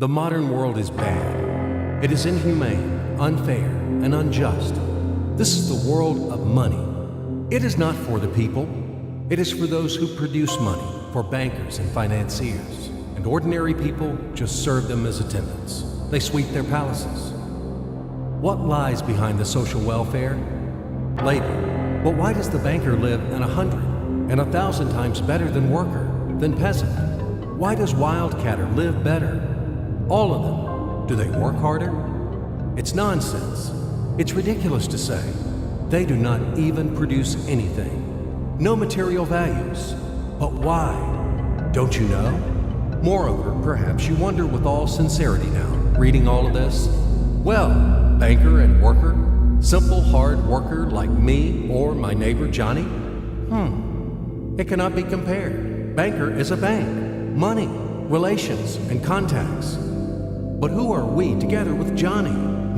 The modern world is bad. It is inhumane, unfair, and unjust. This is the world of money. It is not for the people. It is for those who produce money, for bankers and financiers. And ordinary people just serve them as attendants. They sweep their palaces. What lies behind the social welfare? Labor. But why does the banker live in 100 and 1,000 times better than worker, than peasant? Why does wildcatter live better? All of them. Do they work harder? It's nonsense. It's ridiculous to say. They do not even produce anything. No material values. But why? Don't you know? Moreover, perhaps you wonder with all sincerity now, reading all of this. Well, banker and worker, simple hard worker like me or my neighbor Johnny? It cannot be compared. Banker is a bank, money, relations, and contacts. But who are we together with Johnny?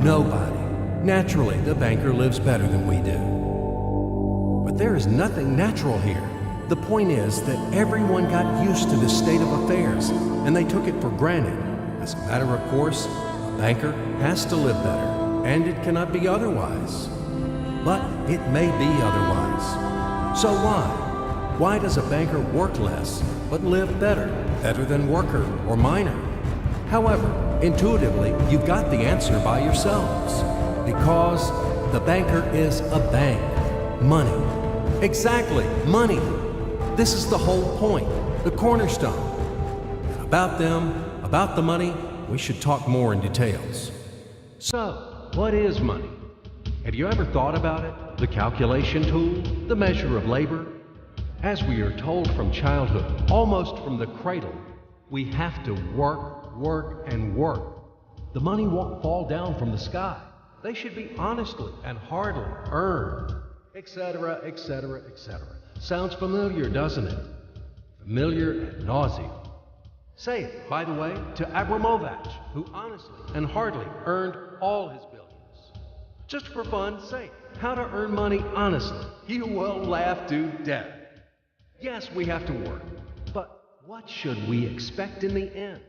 Nobody. Naturally, the banker lives better than we do. But there is nothing natural here. The point is that everyone got used to this state of affairs, and they took it for granted. As a matter of course, a banker has to live better, and it cannot be otherwise. But it may be otherwise. So why? Why does a banker work less, but live better? Better than worker or miner? However, intuitively, you've got the answer by yourselves. Because the banker is a bank. Money. Exactly, money. This is the whole point, the cornerstone. And about them, about the money, we should talk more in details. So, what is money? Have you ever thought about it? The calculation tool, the measure of labor? As we are told from childhood, almost from the cradle, we have to work, work, and work. The money won't fall down from the sky. They should be honestly and hardly earned, etc., etc., etc. Sounds familiar, doesn't it? Familiar ad nauseum. Say it, by the way, to Abramovich, who honestly and hardly earned all his billions. Just for fun, say how to earn money honestly. You will laugh to death. Yes, we have to work, but what should we expect in the end?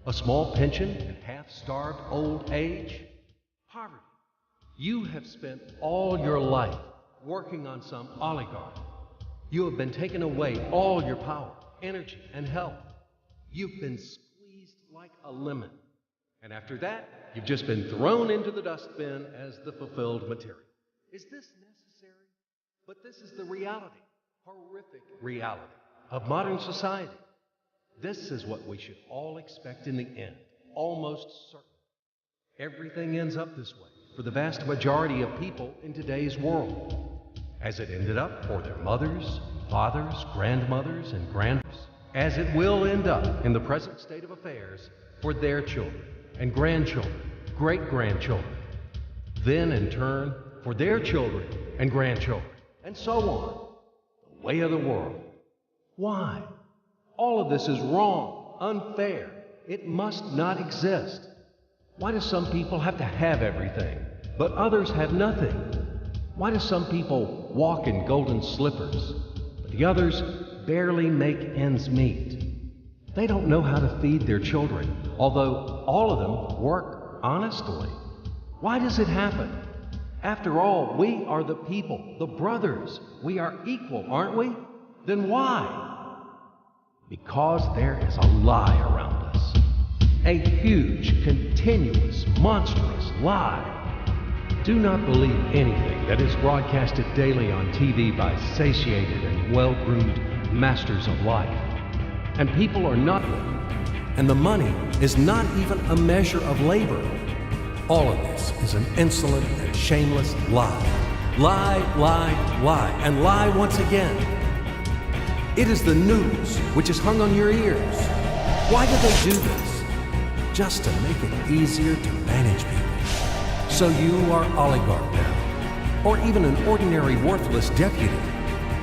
A small pension and half-starved old age? Poverty. You have spent all your life working on some oligarch. You have been taken away all your power, energy, and health. You've been squeezed like a lemon. And after that, you've just been thrown into the dustbin as the fulfilled material. Is this necessary? But this is the reality, horrific reality of modern society. This is what we should all expect in the end, almost certain. Everything ends up this way for the vast majority of people in today's world, as it ended up for their mothers, fathers, grandmothers, and grandfathers, as it will end up in the present state of affairs for their children and grandchildren, great-grandchildren, then in turn for their children and grandchildren, and so on. The way of the world. Why? All of this is wrong, unfair. It must not exist. Why do some people have to have everything, but others have nothing? Why do some people walk in golden slippers, but the others barely make ends meet? They don't know how to feed their children, although all of them work honestly. Why does it happen? After all, we are the people, the brothers. We are equal, aren't we? Then why? Because there is a lie around us. A huge, continuous, monstrous lie. Do not believe anything that is broadcasted daily on TV by satiated and well-groomed masters of life. And people are not living. And the money is not even a measure of labor. All of this is an insolent and shameless lie. Lie, lie, lie, and lie once again. It is the news which is hung on your ears. Why do they do this? Just to make it easier to manage people. So you are oligarch now, or even an ordinary worthless deputy.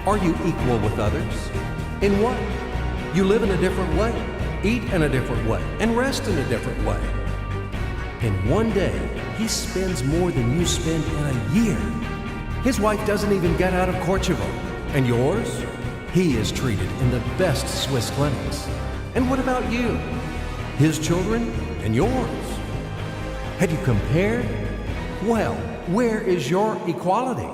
Are you equal with others? In what? You live in a different way, eat in a different way, and rest in a different way. In one day, he spends more than you spend in a year. His wife doesn't even get out of Kosovo. And yours? He is treated in the best Swiss clinics. And what about you? his children and yours. Had you compared? Well, where is your equality?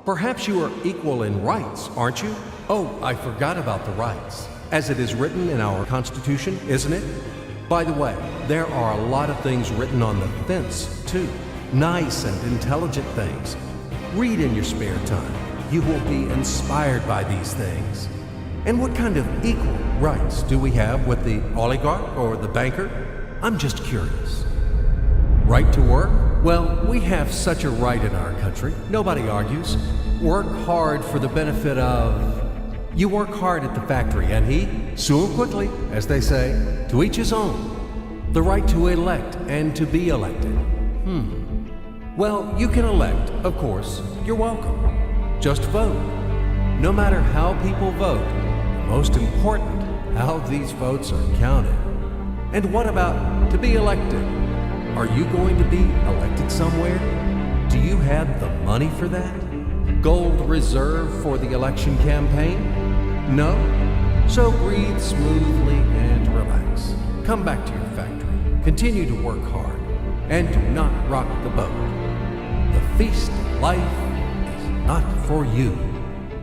Perhaps you are equal in rights, aren't you? Oh, I forgot about the rights. As it is written in our Constitution, isn't it? By the way, there are a lot of things written on the fence, too. Nice and intelligent things. Read in your spare time. You will be inspired by these things. And what kind of equal rights do we have with the oligarch or the banker? I'm just curious. Right to work? Well, we have such a right in our country. Nobody argues. Work hard for the benefit of... You work hard at the factory, and he, soon quickly, as they say, to each his own. The right to elect and to be elected. Well, you can elect, of course. You're welcome. Just vote. No matter how people vote, most important, how these votes are counted. And what about to be elected? Are you going to be elected somewhere? Do you have the money for that? Gold reserve for the election campaign? No? So breathe smoothly and relax. Come back to your factory. Continue to work hard. And do not rock the boat. The feast of life is not for you.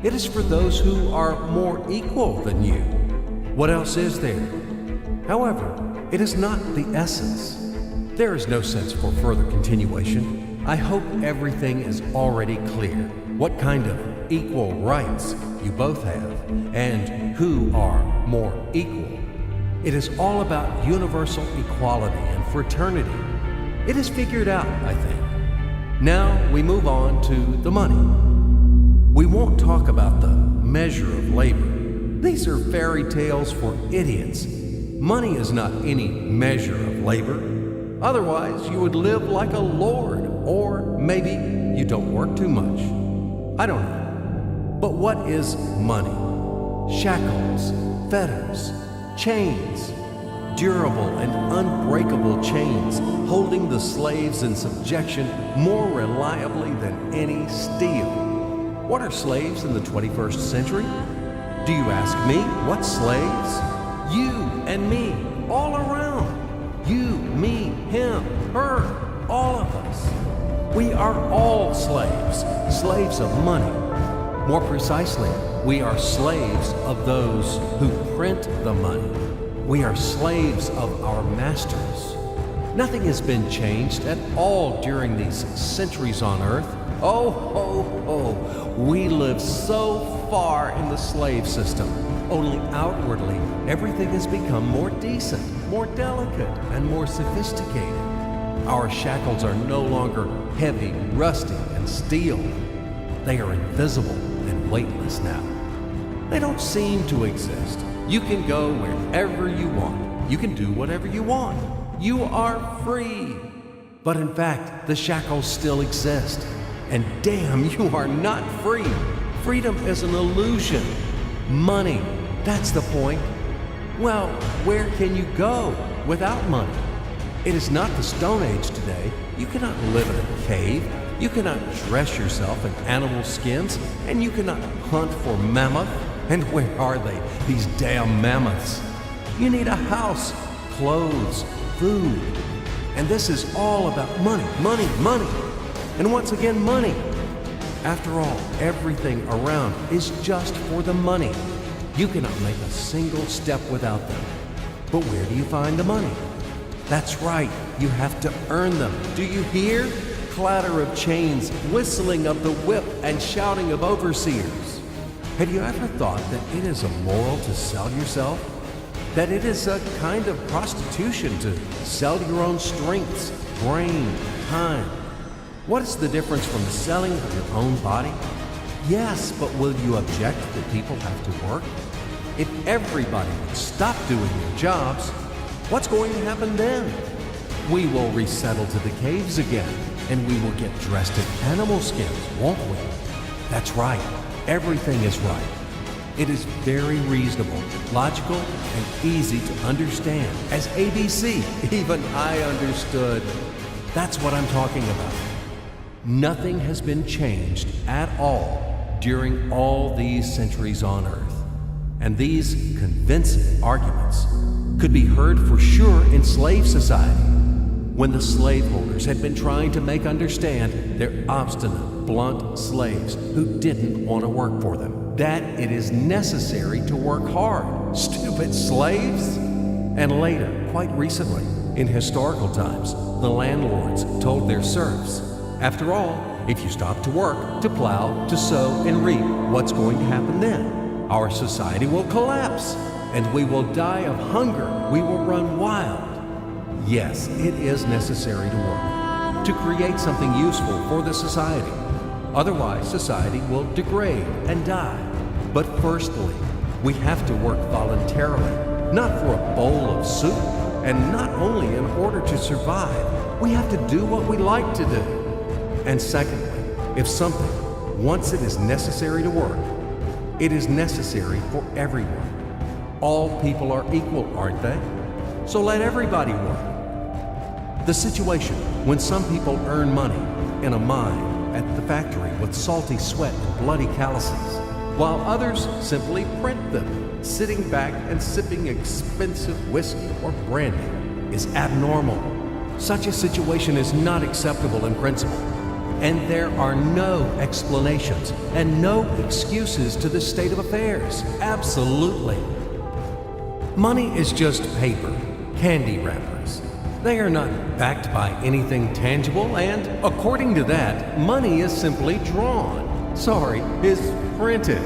It is for those who are more equal than you. What else is there? However, it is not the essence. There is no sense for further continuation. I hope everything is already clear. What kind of equal rights you both have, and who are more equal. It is all about universal equality and fraternity. It is figured out, I think. Now we move on to the money. We won't talk about the measure of labor. These are fairy tales for idiots. Money is not any measure of labor. Otherwise, you would live like a lord, or maybe you don't work too much. I don't know. But what is money? Shackles, fetters, chains, durable and unbreakable chains holding the slaves in subjection more reliably than any steel. What are slaves in the 21st century? Do you ask me? What slaves? You and me, all around. You, me, him, her, all of us. We are all slaves, slaves of money. More precisely, we are slaves of those who print the money. We are slaves of our masters. Nothing has been changed at all during these centuries on earth. Oh, ho, ho. We live so far in the slave system. Only outwardly, everything has become more decent, more delicate, and more sophisticated. Our shackles are no longer heavy, rusty, and steel. They are invisible and weightless now. They don't seem to exist. You can go wherever you want. You can do whatever you want. You are free. But in fact, the shackles still exist. And damn, you are not free. Freedom is an illusion. Money, that's the point. Well, where can you go without money? It is not the Stone Age today. You cannot live in a cave. You cannot dress yourself in animal skins. And you cannot hunt for mammoth. And where are they, these damn mammoths? You need a house, clothes, food. And this is all about money, money, money. And once again, money. After all, everything around is just for the money. You cannot make a single step without them. But where do you find the money? That's right, you have to earn them. Do you hear? Clatter of chains, whistling of the whip, and shouting of overseers. Have you ever thought that it is immoral to sell yourself? That it is a kind of prostitution to sell your own strengths, brain, time? What is the difference from selling of your own body? Yes, but will you object that people have to work? If everybody would stop doing their jobs, what's going to happen then? We will resettle to the caves again, and we will get dressed in animal skins, won't we? That's right. Everything is right. It is very reasonable, logical, and easy to understand. As ABC, even I understood. That's what I'm talking about. Nothing has been changed at all during all these centuries on Earth. And these convincing arguments could be heard for sure in slave society, when the slaveholders had been trying to make understand their obstinate, blunt slaves who didn't want to work for them that it is necessary to work hard. Stupid slaves! And later, quite recently, in historical times, the landlords told their serfs, after all, if you stop to work, to plow, to sow, and reap, what's going to happen then? Our society will collapse, and we will die of hunger. We will run wild. Yes, it is necessary to work, to create something useful for the society. Otherwise, society will degrade and die. But firstly, we have to work voluntarily, not for a bowl of soup, and not only in order to survive. We have to do what we like to do. And secondly, if something, once it is necessary to work, it is necessary for everyone. All people are equal, aren't they? So let everybody work. The situation when some people earn money in a mine at the factory with salty sweat and bloody calluses, while others simply print them, sitting back and sipping expensive whiskey or brandy, is abnormal. Such a situation is not acceptable in principle, and there are no explanations and no excuses to this state of affairs. Absolutely. Money is just paper, candy wrappers. They are not backed by anything tangible, and according to that, money is simply is printed.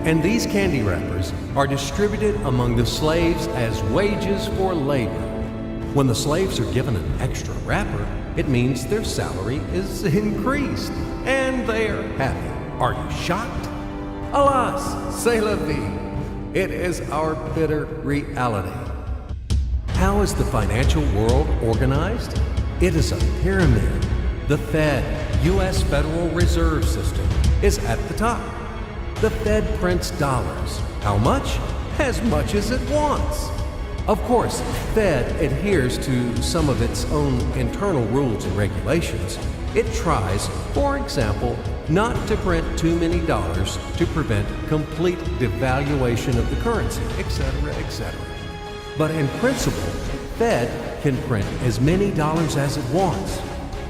And these candy wrappers are distributed among the slaves as wages for labor. When the slaves are given an extra wrapper, it means their salary is increased, and they are happy. Are you shocked? Alas, c'est la vie. It is our bitter reality. How is the financial world organized? It is a pyramid. The Fed, U.S. Federal Reserve System, is at the top. The Fed prints dollars. How much? As much as it wants. Of course, Fed adheres to some of its own internal rules and regulations. It tries, for example, not to print too many dollars to prevent complete devaluation of the currency, etc., etc. But in principle, Fed can print as many dollars as it wants.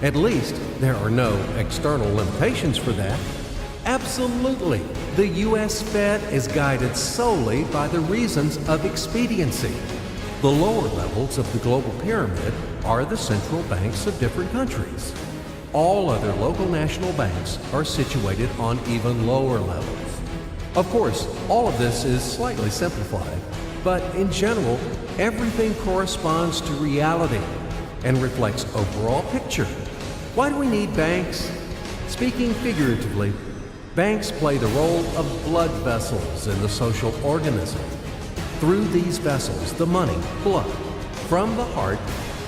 At least there are no external limitations for that. Absolutely, the U.S. Fed is guided solely by the reasons of expediency. The lower levels of the global pyramid are the central banks of different countries. All other local national banks are situated on even lower levels. Of course, all of this is slightly simplified, but in general, everything corresponds to reality and reflects overall picture. Why do we need banks? Speaking figuratively, banks play the role of blood vessels in the social organism. Through these vessels, the money, blood, from the heart,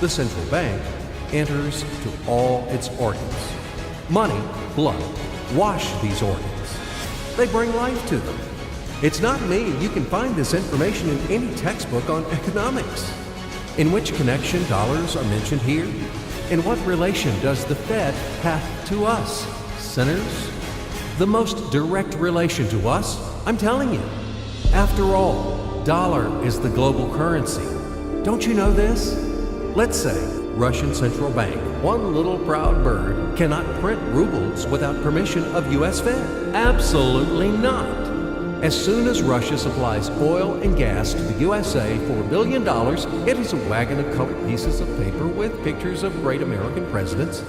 the central bank, enters to all its organs. Money, blood, wash these organs. They bring life to them. It's not me. You can find this information in any textbook on economics. In which connection dollars are mentioned here? In what relation does the Fed have to us, sinners? The most direct relation to us, I'm telling you. After all, dollar is the global currency. Don't you know this? Let's say Russian Central Bank, one little proud bird, cannot print rubles without permission of U.S. Fed. Absolutely not. As soon as Russia supplies oil and gas to the USA for $1 billion, it is a wagon of colored pieces of paper with pictures of great American presidents.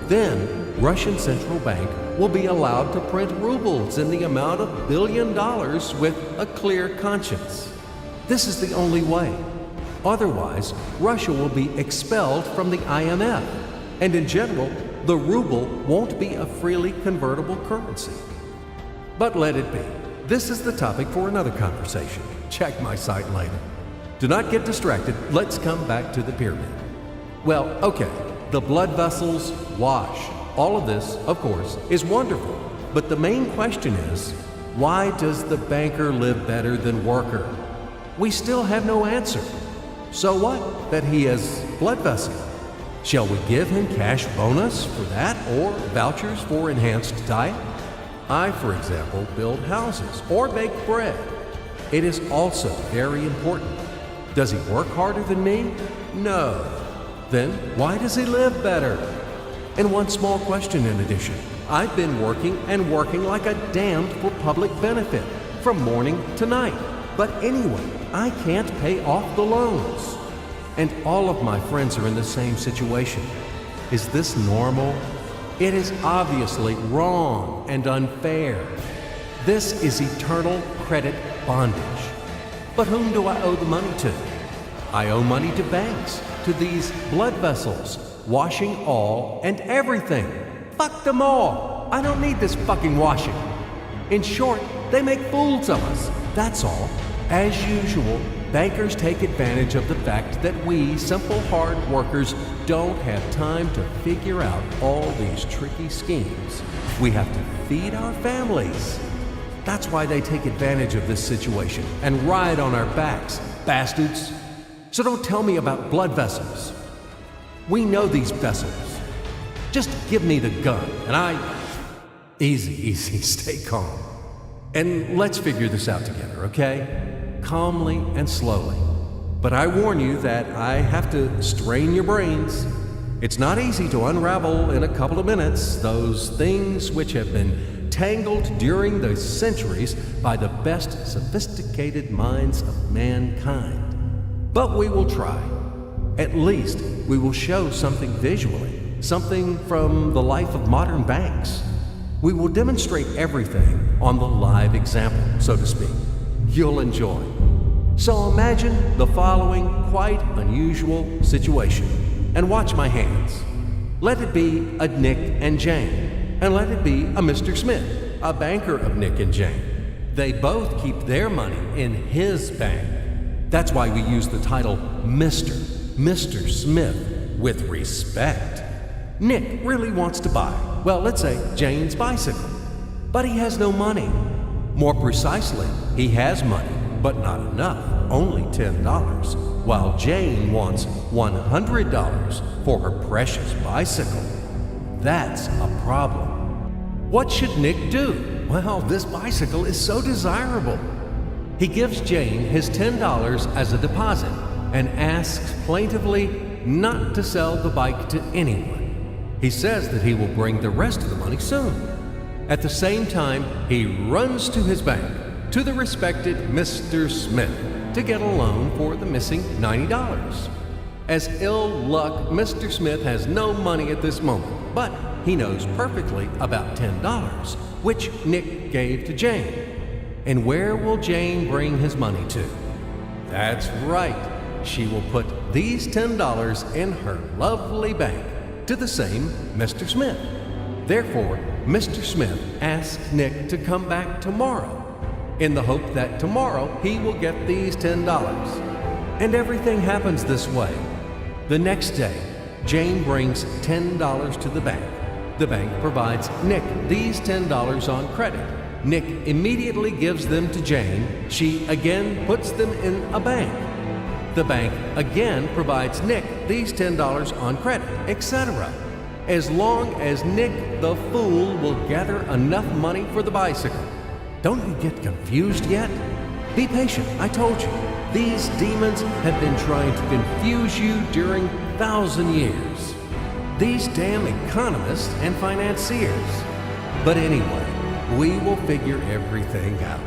Then, Russian Central Bank will be allowed to print rubles in the amount of $1 billion with a clear conscience. This is the only way. Otherwise, Russia will be expelled from the IMF, and in general, the ruble won't be a freely convertible currency. But let it be. This is the topic for another conversation. Check my site later. Do not get distracted. Let's come back to the pyramid. Well, okay, the blood vessels wash. All of this, of course, is wonderful. But the main question is, why does the banker live better than worker? We still have no answer. So what that he has blood vessel? Shall we give him cash bonus for that or vouchers for enhanced diet? I, for example, build houses or bake bread. It is also very important. Does he work harder than me? No. Then why does he live better? And one small question in addition. I've been working and working like a damned for public benefit from morning to night. But anyway, I can't pay off the loans. And all of my friends are in the same situation. Is this normal? It is obviously wrong and unfair. This is eternal credit bondage. But whom do I owe the money to? I owe money to banks, to these blood vessels, washing all and everything. Fuck them all. I don't need this fucking washing. In short, they make fools of us. That's all. As usual, bankers take advantage of the fact that we, simple hard workers, don't have time to figure out all these tricky schemes. We have to feed our families. That's why they take advantage of this situation and ride on our backs, bastards. So don't tell me about blood vessels. We know these vessels. Just give me the gun and Easy, stay calm. And let's figure this out together, okay? Calmly and slowly. But I warn you that I have to strain your brains. It's not easy to unravel in a couple of minutes those things which have been tangled during the centuries by the best sophisticated minds of mankind. But we will try. At least we will show something visually, something from the life of modern banks. We will demonstrate everything on the live example, so to speak. You'll enjoy. So imagine the following quite unusual situation, and watch my hands. Let it be a Nick and Jane, and let it be a Mr. Smith, a banker of Nick and Jane. They both keep their money in his bank. That's why we use the title Mr. Smith with respect. Nick really wants to buy, well, let's say Jane's bicycle, but he has no money. More precisely, he has money, but not enough, only $10, while Jane wants $100 for her precious bicycle. That's a problem. What should Nick do? Well, this bicycle is so desirable. He gives Jane his $10 as a deposit and asks plaintively not to sell the bike to anyone. He says that he will bring the rest of the money soon. At the same time, he runs to his bank, to the respected Mr. Smith, to get a loan for the missing $90. As ill luck, Mr. Smith has no money at this moment, but he knows perfectly about $10, which Nick gave to Jane. And where will Jane bring his money to? That's right. She will put these $10 in her lovely bank to the same Mr. Smith. Therefore, Mr. Smith asks Nick to come back tomorrow in the hope that tomorrow he will get these $10. And everything happens this way. The next day, Jane brings $10 to the bank. The bank provides Nick these $10 on credit. Nick immediately gives them to Jane. She again puts them in a bank. The bank again provides Nick these $10 on credit, etc. As long as Nick the fool will gather enough money for the bicycle. Don't you get confused yet? Be patient, I told you. These demons have been trying to confuse you during 1,000 years. These damn economists and financiers. But anyway, we will figure everything out.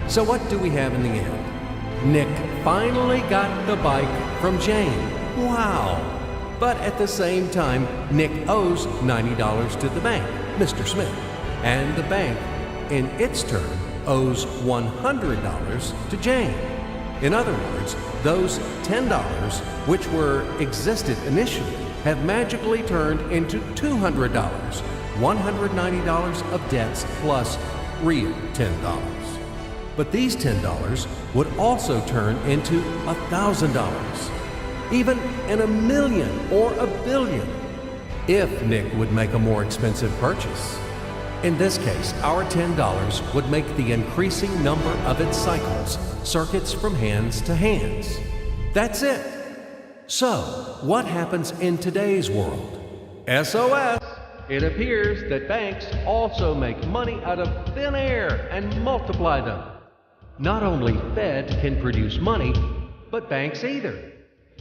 So what do we have in the end? Nick finally got the bike from Jane. Wow! But at the same time, Nick owes $90 to the bank, Mr. Smith. And the bank, in its turn, owes $100 to Jane. In other words, those $10, which existed initially, have magically turned into $200, $190 of debts plus real $10. But these $10 would also turn into $1,000, even in $1 million or $1 billion, if Nick would make a more expensive purchase. In this case, our $10 would make the increasing number of its cycles, circuits from hands to hands. That's it. So, what happens in today's world? SOS! It appears that banks also make money out of thin air and multiply them. Not only Fed can produce money, but banks either.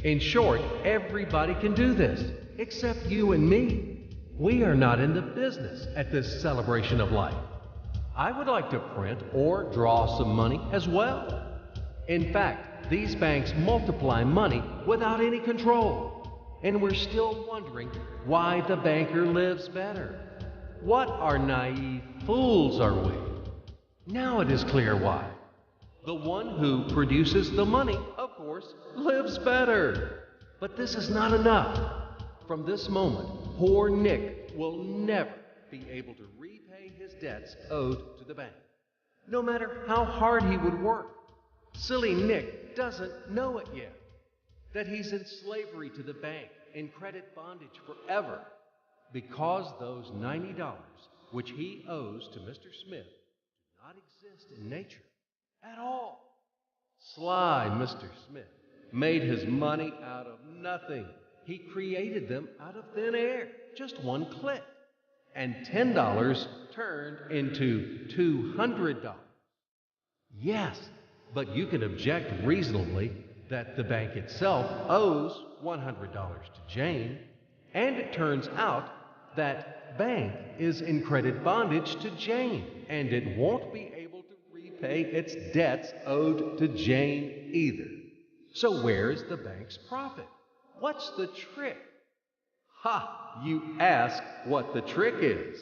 In short, everybody can do this, except you and me. We are not in the business at this celebration of life. I would like to print or draw some money as well. In fact, these banks multiply money without any control. And we're still wondering why the banker lives better. What are naive fools are we? Now it is clear why. The one who produces the money, of course, lives better. But this is not enough. From this moment, poor Nick will never be able to repay his debts owed to the bank, no matter how hard he would work. Silly Nick doesn't know it yet, that he's in slavery to the bank, in credit bondage forever, because those $90 which he owes to Mr. Smith do not exist in nature at all. Sly Mr. Smith made his money out of nothing. He created them out of thin air, just one click. And $10 turned into $200. Yes, but you can object reasonably that the bank itself owes $100 to Jane, and it turns out that bank is in credit bondage to Jane, and it won't be able to repay its debts owed to Jane either. So where's the bank's profit? What's the trick? Ha! You ask what the trick is.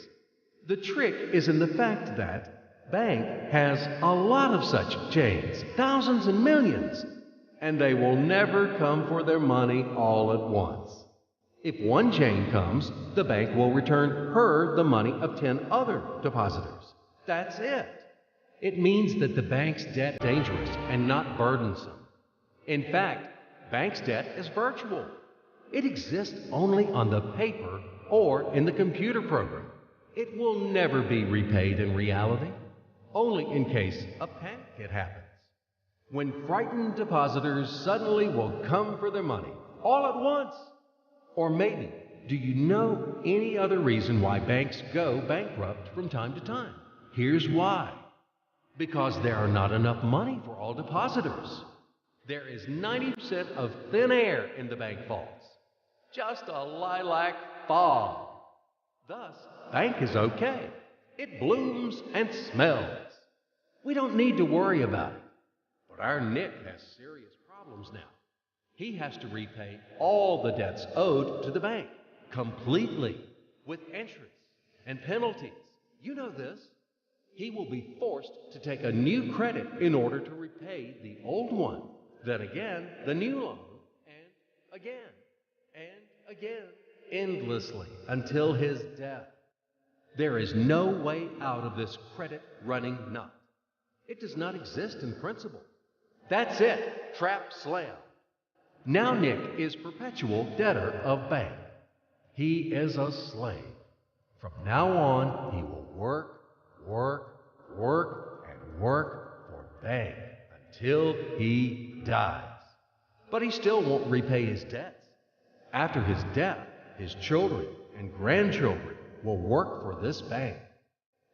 The trick is in the fact that bank has a lot of such Janes, thousands and millions, and they will never come for their money all at once. If one Jane comes, the bank will return her the money of 10 other depositors. That's it. It means that the bank's debt is dangerous and not burdensome. In fact, bank's debt is virtual. It exists only on the paper or in the computer program. It will never be repaid in reality, only in case a panic hit happens, when frightened depositors suddenly will come for their money all at once. Or maybe, do you know any other reason why banks go bankrupt from time to time? Here's why. Because there are not enough money for all depositors. There is 90% of thin air in the bank vaults. Just a lilac fog. Thus, bank is okay. It blooms and smells. We don't need to worry about it. But our Nick has serious problems now. He has to repay all the debts owed to the bank, completely, with interest and penalties. You know this. He will be forced to take a new credit in order to repay the old one. Then again, the new loan, and again, endlessly, until his death. There is no way out of this credit running knot. It does not exist in principle. That's it, trap slam. Now Nick is perpetual debtor of bank. He is a slave. From now on, he will work for bank until he dies. But he still won't repay his debts. After his death, his children and grandchildren will work for this bank.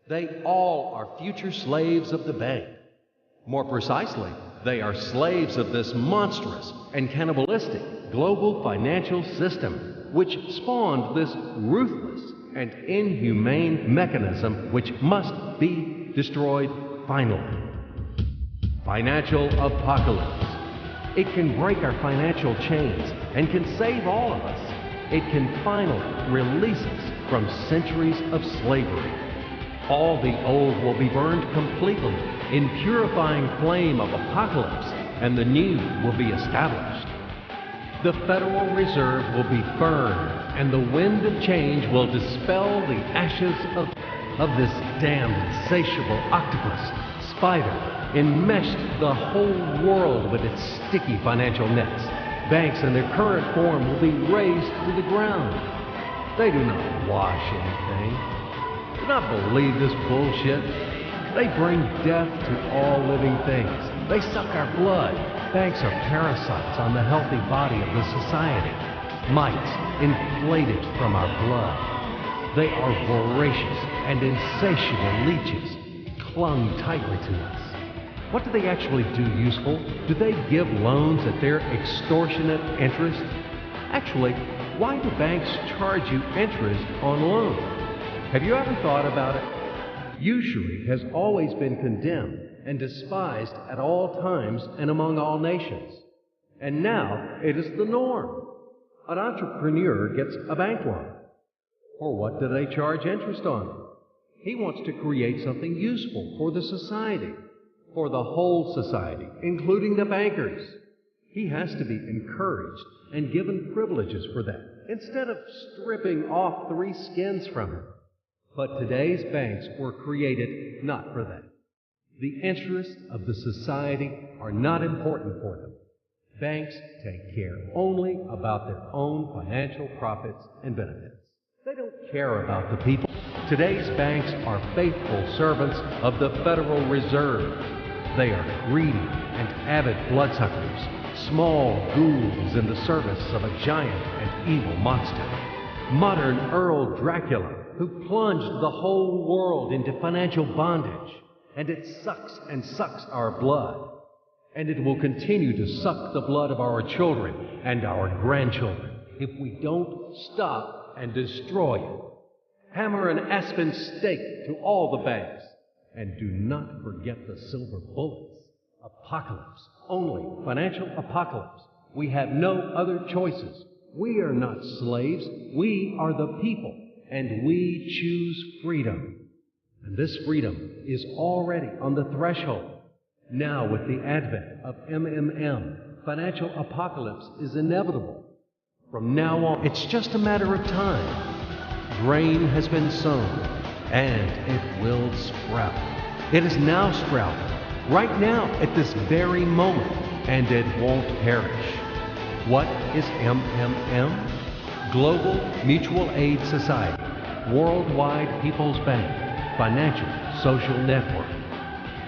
They all are future slaves of the bank. More precisely, they are slaves of this monstrous and cannibalistic global financial system, which spawned this ruthless and inhumane mechanism which must be destroyed finally. Financial apocalypse. It can break our financial chains and can save all of us. It can finally release us from centuries of slavery. All the old will be burned completely in purifying flame of apocalypse, and the new will be established. The Federal Reserve will be burned, and the wind of change will dispel the ashes of this damned insatiable octopus, spider, enmeshed the whole world with its sticky financial nets. Banks in their current form will be razed to the ground. They do not wash anything. Do not believe this bullshit. They bring death to all living things. They suck our blood. Banks are parasites on the healthy body of the society. Mites inflated from our blood. They are voracious and insatiable leeches, clung tightly to us. What do they actually do useful? Do they give loans at their extortionate interest? Actually, why do banks charge you interest on loans? Have you ever thought about it? Usury has always been condemned and despised at all times and among all nations. And now it is the norm. An entrepreneur gets a bank loan. For what do they charge interest on? He wants to create something useful for the society, for the whole society, including the bankers. He has to be encouraged and given privileges for that, instead of stripping off 3 skins from him. But today's banks were created not for that. The interests of the society are not important for them. Banks take care only about their own financial profits and benefits. They don't care about the people. Today's banks are faithful servants of the Federal Reserve. They are greedy and avid bloodsuckers, small ghouls in the service of a giant and evil monster. Modern Earl Dracula, who plunged the whole world into financial bondage, and it sucks and sucks our blood. And it will continue to suck the blood of our children and our grandchildren if we don't stop and destroy it. Hammer an aspen stake to all the banks. And do not forget the silver bullets. Apocalypse. Only financial apocalypse. We have no other choices. We are not slaves. We are the people. And we choose freedom. And this freedom is already on the threshold. Now, with the advent of MMM, financial apocalypse is inevitable. From now on, it's just a matter of time. Grain has been sown, and it will sprout. It is now sprouting, right now, at this very moment, and it won't perish. What is MMM? Global Mutual Aid Society, Worldwide People's Bank, Financial Social Network.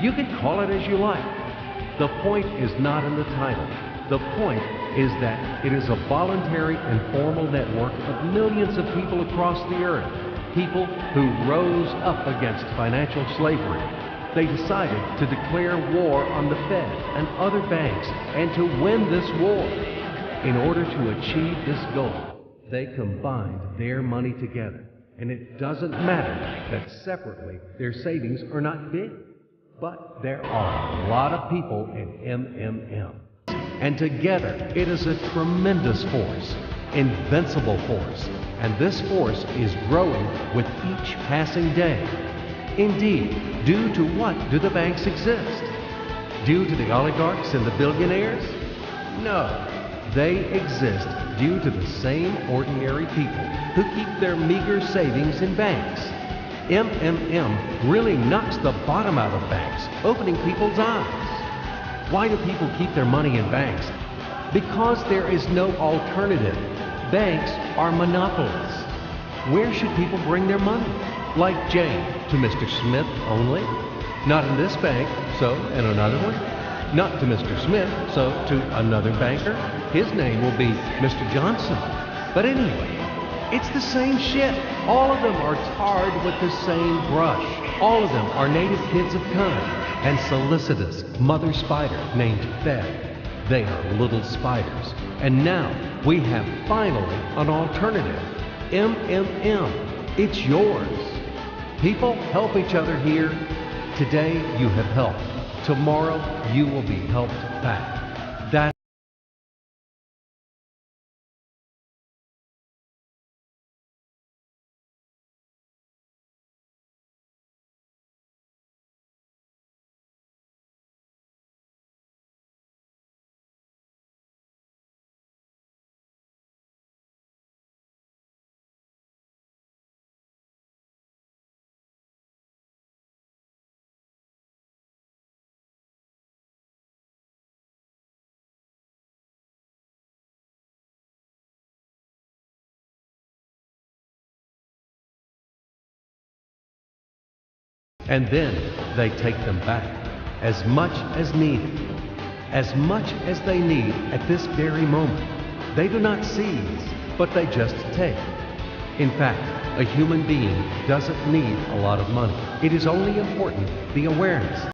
You can call it as you like. The point is not in the title. The point is that it is a voluntary and formal network of millions of people across the earth, people who rose up against financial slavery. They decided to declare war on the Fed and other banks and to win this war. In order to achieve this goal, they combined their money together. And it doesn't matter that separately their savings are not big. But there are a lot of people in MMM. And together, it is a tremendous force, invincible force. And this force is growing with each passing day. Indeed, due to what do the banks exist? Due to the oligarchs and the billionaires? No, they exist due to the same ordinary people who keep their meager savings in banks. MMM really knocks the bottom out of banks, opening people's eyes. Why do people keep their money in banks? Because there is no alternative. Banks are monopolies. Where should people bring their money? Like Jane, to Mr. Smith only? Not in this bank, so in another one? Not to Mr. Smith, so to another banker? His name will be Mr. Johnson. But anyway, it's the same shit. All of them are tarred with the same brush. All of them are native kids of kind and solicitous mother spider named Fed. They are little spiders. And now we have finally an alternative. MMM. It's yours. People help each other here. Today you have helped. Tomorrow you will be helped back. That's and then they take them back, as much as needed, as much as they need at this very moment. They do not seize, but they just take. In fact, a human being doesn't need a lot of money. It is only important the awareness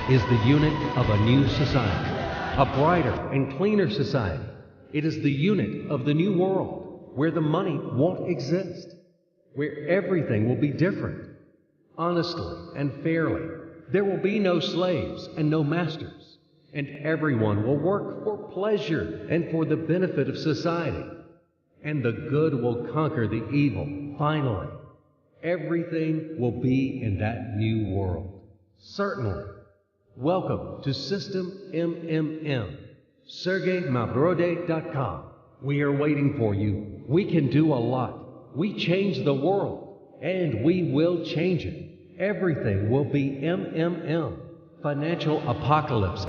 is the unit of a new society, a brighter and cleaner society. It is the unit of the new world, where the money won't exist, where everything will be different, honestly and fairly. There will be no slaves and no masters, and everyone will work for pleasure and for the benefit of society. And the good will conquer the evil, finally. Everything will be in that new world. Certainly. Welcome to System MMM. SergeyMavrode.com. We are waiting for you. We can do a lot. We change the world, and we will change it. Everything will be MMM. Financial apocalypse.